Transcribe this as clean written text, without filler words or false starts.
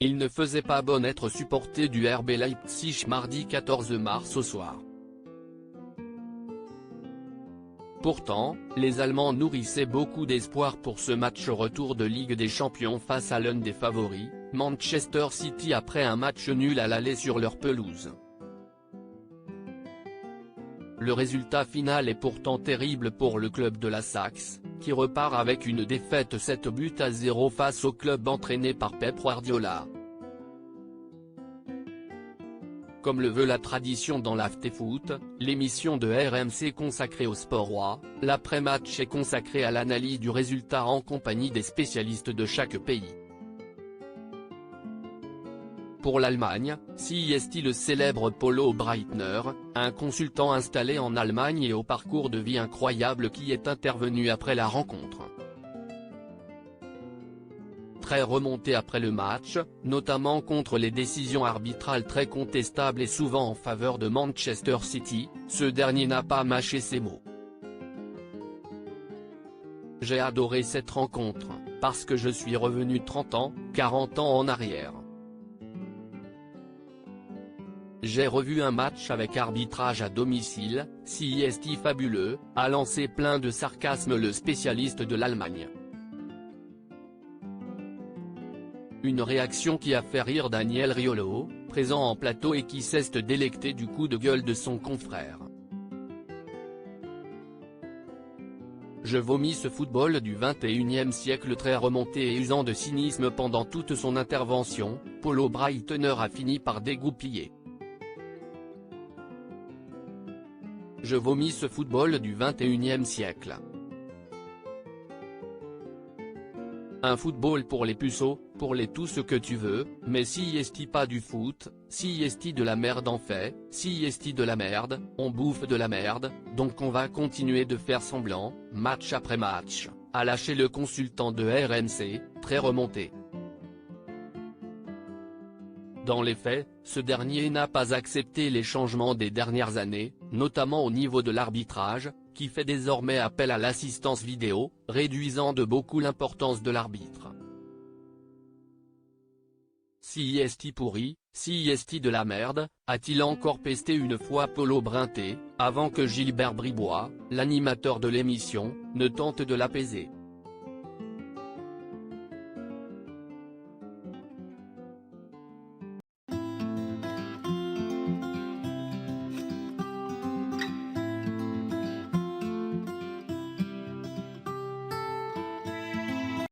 Il ne faisait pas bon être supporter du RB Leipzig mardi 14 mars au soir. Pourtant, les Allemands nourrissaient beaucoup d'espoir pour ce match retour de Ligue des Champions face à l'un des favoris, Manchester City, après un match nul à l'aller sur leur pelouse. Le résultat final est pourtant terrible pour le club de la Saxe, qui repart avec une défaite 7-0 face au club entraîné par Pep Guardiola. Comme le veut la tradition dans l'Afterfoot, l'émission de RMC consacrée au sport roi, l'après-match est consacrée à l'analyse du résultat en compagnie des spécialistes de chaque pays. Pour l'Allemagne, CIST, le célèbre Polo Breitner, un consultant installé en Allemagne et au parcours de vie incroyable qui est intervenu après la rencontre. Très remonté après le match, notamment contre les décisions arbitrales très contestables et souvent en faveur de Manchester City, ce dernier n'a pas mâché ses mots. J'ai adoré cette rencontre, parce que je suis revenu 30 ans, 40 ans en arrière. J'ai revu un match avec arbitrage à domicile, CIST fabuleux, a lancé plein de sarcasme le spécialiste de l'Allemagne. Une réaction qui a fait rire Daniel Riolo, présent en plateau et qui s'est délecté du coup de gueule de son confrère. Je vomis ce football du 21e siècle. Très remonté et usant de cynisme pendant toute son intervention, Polo Breitner a fini par dégoupiller. Je vomis ce football du 21e siècle. Un football pour les puceaux, pour les tout ce que tu veux, mais CIST pas du foot, CIST de la merde en fait, CIST de la merde, on bouffe de la merde, donc on va continuer de faire semblant, match après match, a lâché le consultant de RMC, très remonté. Dans les faits, ce dernier n'a pas accepté les changements des dernières années, notamment au niveau de l'arbitrage, qui fait désormais appel à l'assistance vidéo, réduisant de beaucoup l'importance de l'arbitre. CIST pourri, CIST de la merde, a-t-il encore pesté une fois Polo Breitner, avant que Gilbert Bribois, l'animateur de l'émission, ne tente de l'apaiser.